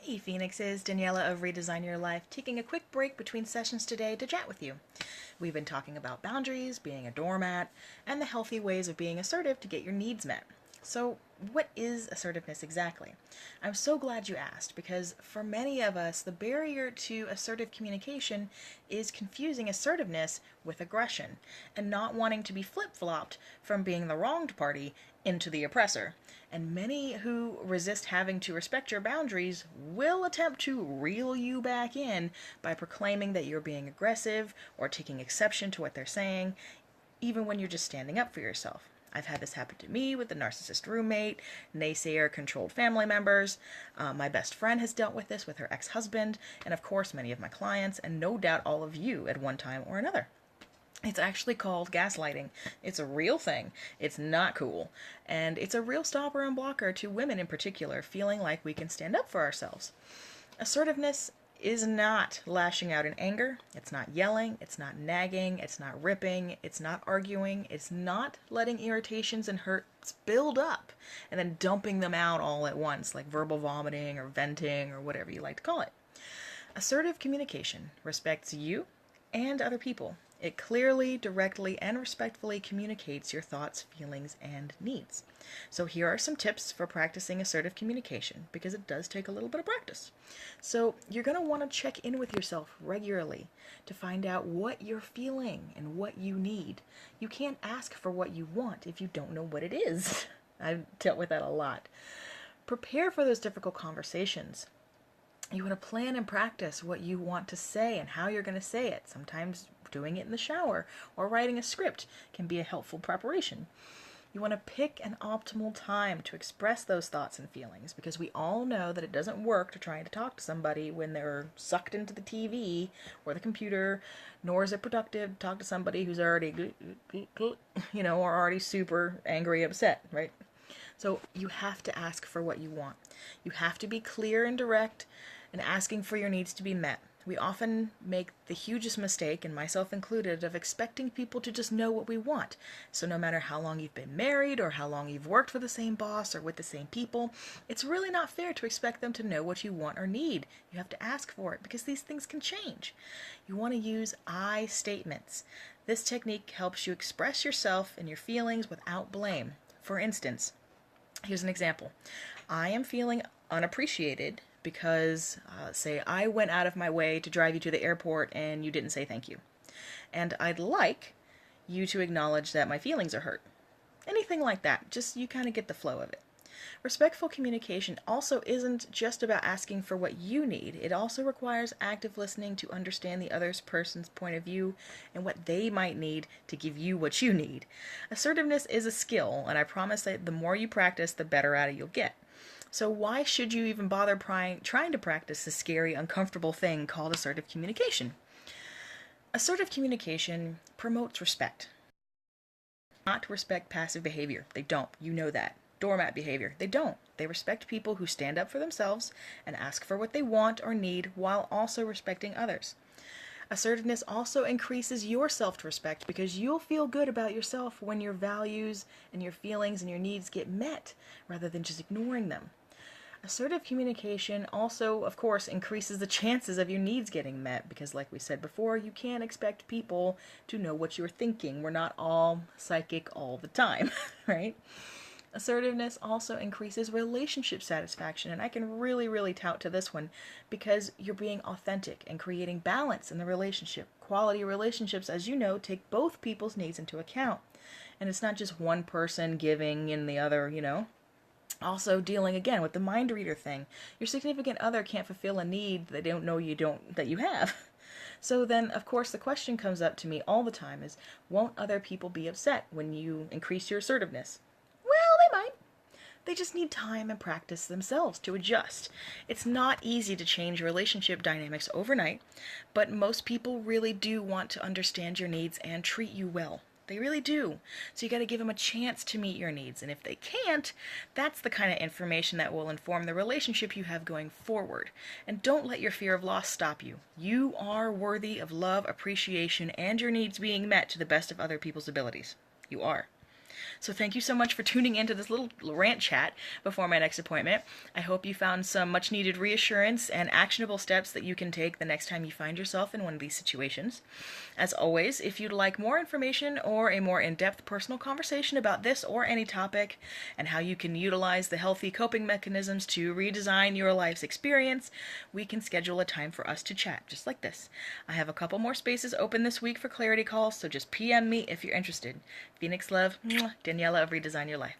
Hey Phoenixes, Daniela of Redesign Your Life, taking a quick break between sessions today to chat with you. We've been talking about boundaries, being a doormat, and the healthy ways of being assertive to get your needs met. So, what is assertiveness exactly? I'm so glad you asked because for many of us, the barrier to assertive communication is confusing assertiveness with aggression and not wanting to be flip flopped from being the wronged party into the oppressor. And many who resist having to respect your boundaries will attempt to reel you back in by proclaiming that you're being aggressive or taking exception to what they're saying, even when you're just standing up for yourself. I've had this happen to me with the narcissist roommate, naysayer, controlled family members. My best friend has dealt with this with her ex-husband, and of course many of my clients, and no doubt all of you at one time or another. It's actually called gaslighting. It's a real thing. It's not cool. And it's a real stopper and blocker to women in particular, feeling like we can stand up for ourselves. Assertiveness is not lashing out in anger. It's not yelling. It's not nagging. It's not ripping. It's not arguing. It's not letting irritations and hurts build up and then dumping them out all at once, like verbal vomiting or venting or whatever you like to call it. Assertive communication respects you and other people. It clearly, directly, and respectfully communicates your thoughts, feelings, and needs. So here are some tips for practicing assertive communication, because it does take a little bit of practice. So you're going to want to check in with yourself regularly to find out what you're feeling and what you need. You can't ask for what you want if you don't know what it is. I've dealt with that a lot. Prepare for those difficult conversations. You want to plan and practice what you want to say and how you're going to say it. Sometimes doing it in the shower or writing a script can be a helpful preparation. You want to pick an optimal time to express those thoughts and feelings, because we all know that it doesn't work to try to talk to somebody when they're sucked into the TV or the computer, nor is it productive to talk to somebody who's already, or already super angry, upset, right? So you have to ask for what you want. You have to be clear and direct and asking for your needs to be met. We often make the hugest mistake, and myself included, of expecting people to just know what we want. So no matter how long you've been married or how long you've worked for the same boss or with the same people, it's really not fair to expect them to know what you want or need. You have to ask for it because these things can change. You want to use I statements. This technique helps you express yourself and your feelings without blame. For instance, here's an example. I am feeling unappreciated because, say, I went out of my way to drive you to the airport and you didn't say thank you. And I'd like you to acknowledge that my feelings are hurt. Anything like that, just you kind of get the flow of it. Respectful communication also isn't just about asking for what you need. It also requires active listening to understand the other person's point of view and what they might need to give you what you need. Assertiveness is a skill, and I promise that the more you practice, the better at it you'll get. So why should you even bother trying to practice this scary, uncomfortable thing called assertive communication? Assertive communication promotes respect. Not respect passive behavior. They don't. You know that. Doormat behavior. They don't. They respect people who stand up for themselves and ask for what they want or need while also respecting others. Assertiveness also increases your self-respect because you'll feel good about yourself when your values and your feelings and your needs get met rather than just ignoring them. Assertive communication also, of course, increases the chances of your needs getting met because, like we said before, you can't expect people to know what you're thinking. We're not all psychic all the time, right? Assertiveness also increases relationship satisfaction, and I can really tout to this one because you're being authentic and creating balance in the relationship. Quality relationships, as you know, take both people's needs into account. And it's not just one person giving and the other, Also dealing again with the mind reader thing. Your significant other can't fulfill a need they don't know that you have. So then, of course, the question comes up to me all the time is, won't other people be upset when you increase your assertiveness? Well, they might. They just need time and practice themselves to adjust. It's not easy to change relationship dynamics overnight, but most people really do want to understand your needs and treat you well. They really do. So you got to give them a chance to meet your needs. And if they can't, that's the kind of information that will inform the relationship you have going forward. And don't let your fear of loss stop you. You are worthy of love, appreciation, and your needs being met to the best of other people's abilities. You are. So thank you so much for tuning into this little rant chat before my next appointment. I hope you found some much needed reassurance and actionable steps that you can take the next time you find yourself in one of these situations. As always, if you'd like more information or a more in-depth personal conversation about this or any topic and how you can utilize the healthy coping mechanisms to redesign your life's experience, we can schedule a time for us to chat, just like this. I have a couple more spaces open this week for clarity calls, so just PM me if you're interested. Phoenix love, Daniela of ReDesign Your Life.